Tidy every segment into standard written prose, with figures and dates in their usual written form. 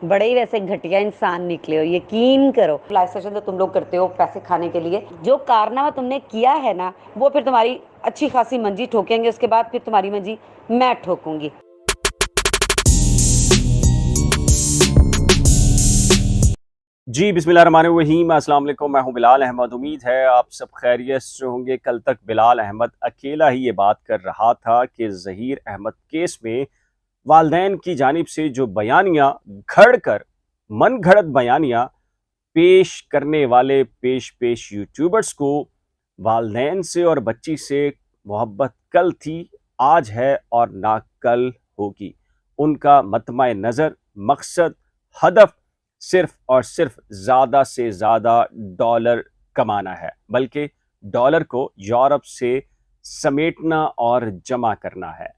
बड़े ही वैसे घटिया इंसान निकले हो, यकीन करो। लाइव सेशन तो तुम लोग करते हो पैसे खाने के लिए। जो कारनामा तुमने किया है ना, वो फिर तुम्हारी अच्छी खासी मंजी ठोकेंगे, उसके बाद फिर तुम्हारी मंजी मैं ठोकूंगी। जी बिस्मिल्लाहिर्रहमानिर्रहीम, अस्सलाम वालेकुम। मैं हूं बिलाल अहमद। उम्मीद है आप सब खैरियत से होंगे। कल तक बिलाल अहमद अकेला ही ये बात कर रहा था कि ज़हीर अहमद केस में वालदैन की जानिब से जो बयानियाँ घड़ कर मन घड़त बयानियाँ पेश करने वाले पेश पेश यूट्यूबर्स को वालदैन से और बच्ची से मोहब्बत कल थी, आज है और ना कल होगी। उनका मतमा नज़र, मकसद, हदफ सिर्फ और सिर्फ ज़्यादा से ज़्यादा डॉलर कमाना है, बल्कि डॉलर को यूरोप से समेटना और जमा करना है।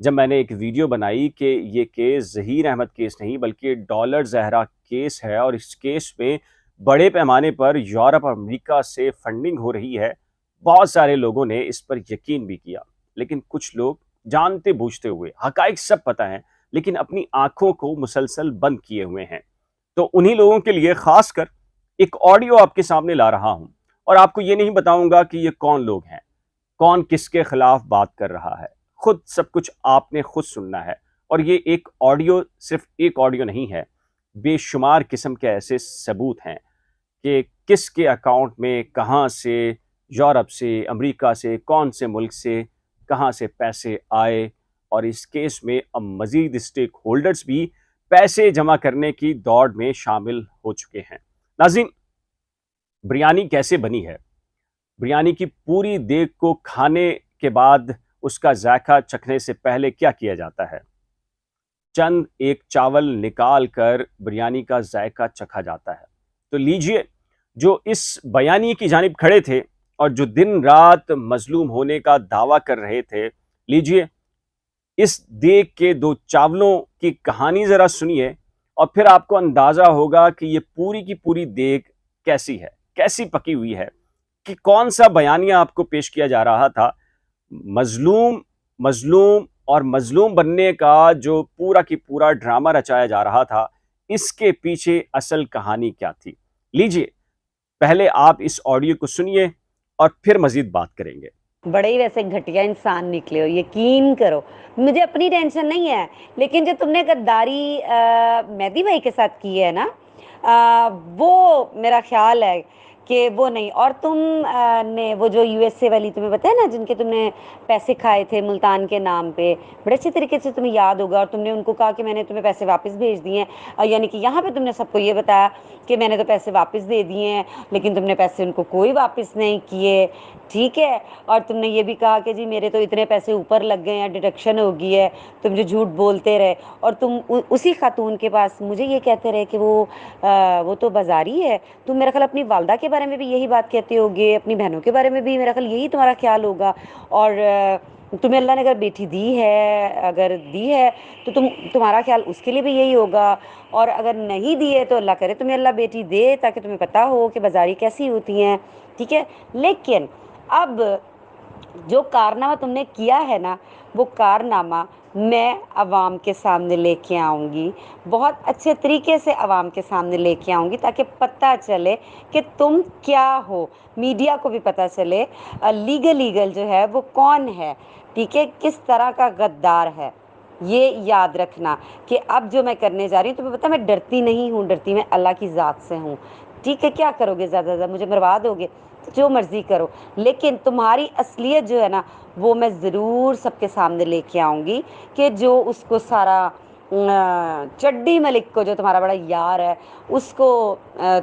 जब मैंने एक वीडियो बनाई कि ये केस ज़हीर अहमद केस नहीं बल्कि डॉलर ज़हरा केस है और इस केस में बड़े पैमाने पर यूरोप और अमेरिका से फंडिंग हो रही है, बहुत सारे लोगों ने इस पर यकीन भी किया। लेकिन कुछ लोग जानते बूझते हुए, हकाइक सब पता है लेकिन अपनी आंखों को मुसलसल बंद किए हुए हैं। तो उन्हीं लोगों के लिए खासकर एक ऑडियो आपके सामने ला रहा हूं और आपको ये नहीं बताऊंगा कि ये कौन लोग हैं, कौन किसके खिलाफ बात कर रहा है। खुद सब कुछ आपने खुद सुनना है। और ये एक ऑडियो सिर्फ एक ऑडियो नहीं है, बेशुमार किस्म के ऐसे सबूत हैं कि किसके अकाउंट में कहां से, यूरोप से, अमेरिका से, कौन से मुल्क से कहां से पैसे आए। और इस केस में अब मजीद स्टेक होल्डर्स भी पैसे जमा करने की दौड़ में शामिल हो चुके हैं। नाज़रीन, बिरयानी कैसे बनी है? बिरयानी की पूरी देग को खाने के बाद उसका जायका चखने से पहले क्या किया जाता है? चंद एक चावल निकाल कर बिरयानी का जायका चखा जाता है। तो लीजिए, जो इस बयानी की जानिब खड़े थे और जो दिन रात मजलूम होने का दावा कर रहे थे, लीजिए इस देग के दो चावलों की कहानी जरा सुनिए और फिर आपको अंदाजा होगा कि ये पूरी की पूरी देग कैसी है, कैसी पकी हुई है, कि कौन सा बयानिया आपको पेश किया जा रहा था। मजलूम मजलूम और मजलूम बनने का जो पूरा की पूरा ड्रामा रचाया जा रहा था, इसके पीछे असल कहानी क्या थी? लीजिए, पहले आप इस ऑडियो को सुनिए और फिर मजीद बात करेंगे। बड़े ही वैसे घटिया इंसान निकले हो, यकीन करो। मुझे अपनी टेंशन नहीं है, लेकिन जो तुमने गद्दारी मेहदी भाई के साथ की है ना, वो मेरा ख्याल है कि वो नहीं। और तुम ने वो जो यूएसए वाली तुम्हें पता है ना, जिनके तुमने पैसे खाए थे मुल्तान के नाम पे, बड़े अच्छे तरीके से तुम्हें याद होगा। और तुमने उनको कहा कि मैंने तुम्हें पैसे वापस भेज दिए हैं, यानी कि यहाँ पे तुमने सबको ये बताया कि मैंने तो पैसे वापस दे दिए हैं, लेकिन तुमने पैसे उनको कोई वापस नहीं किए। ठीक है। और तुमने ये भी कहा कि जी मेरे तो इतने पैसे ऊपर लग गए हैं, डिडक्शन हो गई है। तुम जो झूठ बोलते रहे और तुम उसी खातून के पास मुझे ये कहते रहे कि वो तो बाजारी है। तुम मेरा ख्याल अपनी वालदा के बारे में भी यही बात कहते होगे, अपनी बहनों के बारे में भी मेरा ख्याल यही तुम्हारा ख्याल होगा। और तुम्हें अल्लाह ने अगर बेटी दी है, अगर दी है तो तुम्हारा ख्याल उसके लिए भी यही होगा। और अगर नहीं दी है तो अल्लाह करे तुम्हें अल्लाह बेटी दे, ताकि तुम्हें पता हो कि बाजारी कैसी होती हैं। ठीक है। लेकिन अब जो कारनामा तुमने किया है ना, वो कारनामा मैं अवाम के सामने लेके आऊँगी, बहुत अच्छे तरीके से अवाम के सामने लेके आऊँगी, ताकि पता चले कि तुम क्या हो। मीडिया को भी पता चले लीगल जो है वो कौन है। ठीक है, किस तरह का गद्दार है। ये याद रखना कि अब जो मैं करने जा रही हूँ, तुम्हें पता मैं डरती नहीं हूँ, डरती मैं अल्लाह की ज़ात से हूँ। ठीक है, क्या करोगे? ज़्यादा ज़्यादा मुझे मरवा दोगे, जो मर्ज़ी करो, लेकिन तुम्हारी असलियत जो है ना, वो मैं ज़रूर सबके सामने लेके आऊँगी। कि जो उसको सारा चड्डी मलिक को, जो तुम्हारा बड़ा यार है, उसको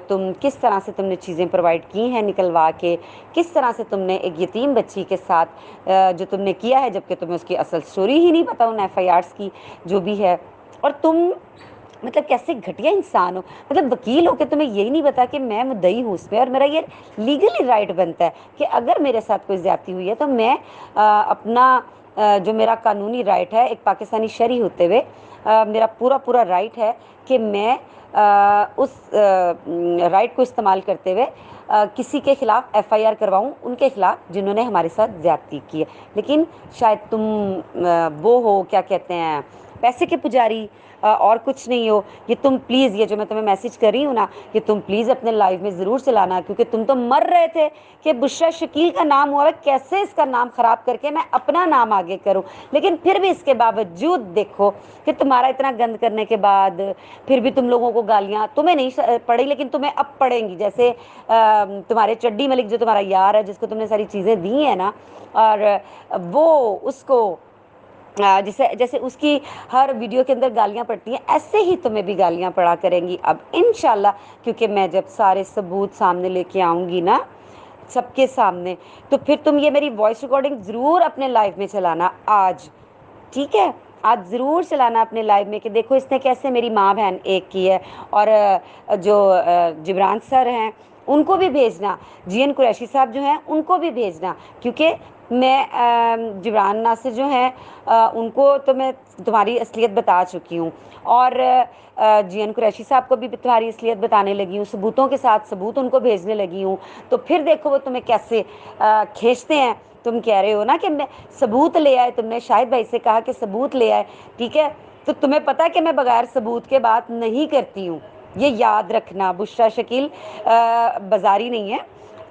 तुम किस तरह से तुमने चीज़ें प्रोवाइड की हैं निकलवा के, किस तरह से तुमने एक यतीम बच्ची के साथ जो तुमने किया है, जबकि तुम्हें उसकी असल स्टोरी ही नहीं पता, उन एफआईआर्स की जो भी है। और तुम मतलब कैसे घटिया इंसान हो, मतलब वकील हो के तुम्हें यही नहीं पता कि मैं मुद्दई हूँ उसमें, और मेरा ये लीगली राइट बनता है कि अगर मेरे साथ कोई ज्यादती हुई है तो मैं अपना जो मेरा कानूनी राइट है एक पाकिस्तानी शहरी होते हुए, मेरा पूरा पूरा राइट है कि मैं उस राइट को इस्तेमाल करते हुए किसी के खिलाफ एफआईआर करवाऊं, उनके खिलाफ जिन्होंने हमारे साथ ज्यादती की है। लेकिन शायद तुम वो हो, क्या कहते हैं, पैसे के पुजारी और कुछ नहीं हो। ये तुम प्लीज़, ये जो मैं तुम्हें मैसेज कर रही हूँ ना, ये तुम प्लीज़ अपने लाइफ में ज़रूर चलाना, क्योंकि तुम तो मर रहे थे कि बुशरा शकील का नाम हुआ है, कैसे इसका नाम ख़राब करके मैं अपना नाम आगे करूँ। लेकिन फिर भी इसके बावजूद देखो कि तुम्हारा इतना गंद करने के बाद फिर भी तुम लोगों को गालियाँ तुम्हें नहीं पड़ी, लेकिन तुम्हें अब पड़ेंगी। जैसे तुम्हारे चड्डी मलिक जो तुम्हारा यार है, जिसको तुमने सारी चीज़ें दी हैं ना, और वो उसको जैसे जैसे उसकी हर वीडियो के अंदर गालियाँ पड़ती हैं, ऐसे ही तुम्हें भी गालियाँ पड़ा करेंगी अब इंशाल्लाह। क्योंकि मैं जब सारे सबूत सामने लेके आऊँगी ना सबके सामने, तो फिर तुम ये मेरी वॉइस रिकॉर्डिंग ज़रूर अपने लाइव में चलाना आज, ठीक है? आज ज़रूर चलाना अपने लाइव में कि देखो इसने कैसे मेरी माँ बहन एक की है। और जो जिब्रान सर हैं उनको भी भेजना, जीएन कुरैशी साहब जो हैं उनको भी भेजना, क्योंकि मैं जिब्रान नासिर जो हैं उनको तो मैं तुम्हारी असलियत बता चुकी हूँ, और जीएन कुरैशी साहब को भी तुम्हारी असलियत बताने लगी हूँ, सबूतों के साथ सबूत उनको भेजने लगी हूँ। तो फिर देखो वो तुम्हें कैसे खींचते हैं। तुम कह रहे हो ना कि मैं सबूत ले आए, तुमने शाहिद भाई से कहा कि सबूत ले आए, ठीक है? तो तुम्हें पता है कि मैं बगैर सबूत के बात नहीं करती हूँ, ये याद रखना। बुशरा शकील बाजारी नहीं है,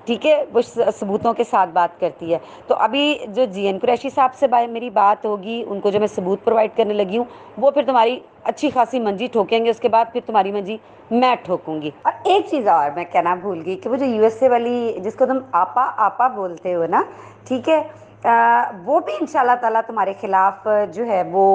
ठीक है? वो सबूतों के साथ बात करती है। तो अभी जो जीएन कुरैशी साहब से मेरी बात होगी, उनको जो मैं सबूत प्रोवाइड करने लगी हूँ, वो फिर तुम्हारी अच्छी खासी मंजी ठोकेंगे, उसके बाद फिर तुम्हारी मंजी मैं ठोकूंगी। और एक चीज़ और मैं कहना भूल गई कि वो जो यूएसए वाली जिसको तुम आपा आपा बोलते हो ना, ठीक है, वो भी इंशाल्लाह ताला तुम्हारे खिलाफ जो है वो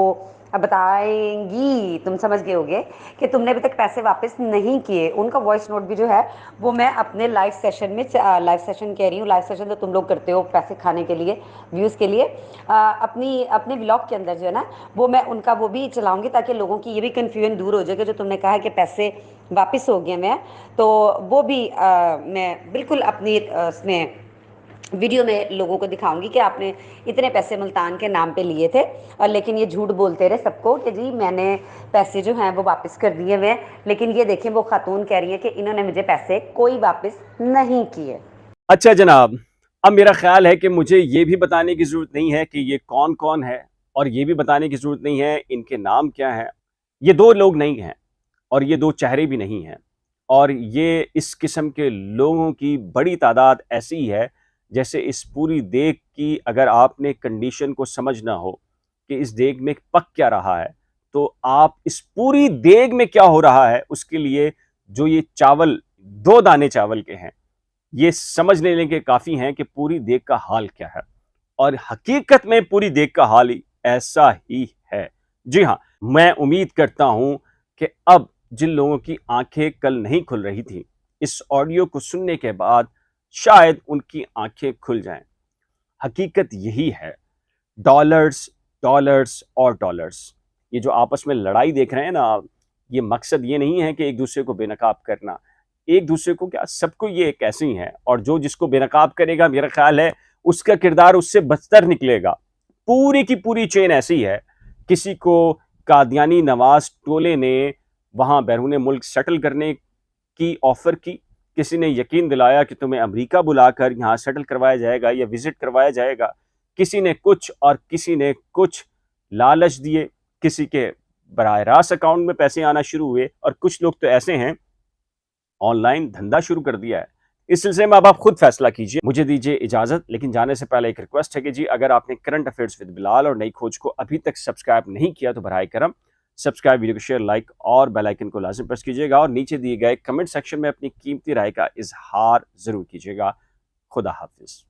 बताएंगी। तुम समझ गए होगे कि तुमने अभी तक पैसे वापस नहीं किए। उनका वॉइस नोट भी जो है वो मैं अपने लाइव सेशन में, लाइव सेशन कह रही हूँ, लाइव सेशन तो तुम लोग करते हो पैसे खाने के लिए, व्यूज़ के लिए, अपने व्लॉग के अंदर जो है ना, वो मैं उनका वो भी चलाऊंगी, ताकि लोगों की ये भी कन्फ्यूजन दूर हो जाए कि जो तुमने कहा है कि पैसे वापस हो गए मैं, तो वो भी मैं बिल्कुल अपनी उसमें वीडियो में लोगों को दिखाऊंगी कि आपने इतने पैसे मुल्तान के नाम पे लिए थे, और लेकिन ये झूठ बोलते रहे सबको कि जी मैंने पैसे जो हैं वो वापस कर दिए हुए। लेकिन ये देखें, वो खातून कह रही है कि इन्होंने मुझे पैसे कोई वापस नहीं किए। अच्छा जनाब, अब मेरा ख्याल है कि मुझे ये भी बताने की ज़रूरत नहीं है कि ये कौन कौन है, और ये भी बताने की ज़रूरत नहीं है इनके नाम क्या हैं। ये दो लोग नहीं हैं, और ये दो चेहरे भी नहीं हैं, और ये इस किस्म के लोगों की बड़ी तादाद ऐसी है जैसे इस पूरी देग की अगर आपने कंडीशन को समझना हो कि इस देग में पक क्या रहा है, तो आप इस पूरी देग में क्या हो रहा है उसके लिए जो ये चावल 2 दाने चावल के हैं, ये समझ लेने के काफ़ी हैं कि पूरी देग का हाल क्या है। और हकीकत में पूरी देग का हाल ही ऐसा ही है। जी हाँ, मैं उम्मीद करता हूं कि अब जिन लोगों की आंखें कल नहीं खुल रही थी, इस ऑडियो को सुनने के बाद शायद उनकी आंखें खुल जाएं। हकीकत यही है, डॉलर्स डॉलर्स और डॉलर्स। ये जो आपस में लड़ाई देख रहे हैं ना आप, ये मकसद ये नहीं है कि एक दूसरे को बेनकाब करना, एक दूसरे को क्या, सबको ये एक ऐसे ही है, और जो जिसको बेनकाब करेगा मेरा ख्याल है उसका किरदार उससे बदतर निकलेगा। पूरी की पूरी चेन ऐसी है। किसी को कादियानी नवाज टोले ने वहां बैरून मुल्क सेटल करने की ऑफर की, किसी ने यकीन दिलाया कि तुम्हें अमेरिका बुलाकर यहाँ सेटल करवाया जाएगा या विजिट करवाया जाएगा, किसी ने कुछ और किसी ने कुछ लालच दिए, किसी के बराह रास्त अकाउंट में पैसे आना शुरू हुए, और कुछ लोग तो ऐसे हैं ऑनलाइन धंधा शुरू कर दिया है। इस सिलसिले में अब आप खुद फैसला कीजिए। मुझे दीजिए इजाजत, लेकिन जाने से पहले एक रिक्वेस्ट है कि जी अगर आपने करंट अफेयर्स विद बिलाल और नई खोज को अभी तक सब्सक्राइब नहीं किया तो बराए करम सब्सक्राइब, वीडियो को शेयर, लाइक और बेल आइकन को लाजिम प्रेस कीजिएगा, और नीचे दिए गए कमेंट सेक्शन में अपनी कीमती राय का इजहार जरूर कीजिएगा। खुदा हाफिज।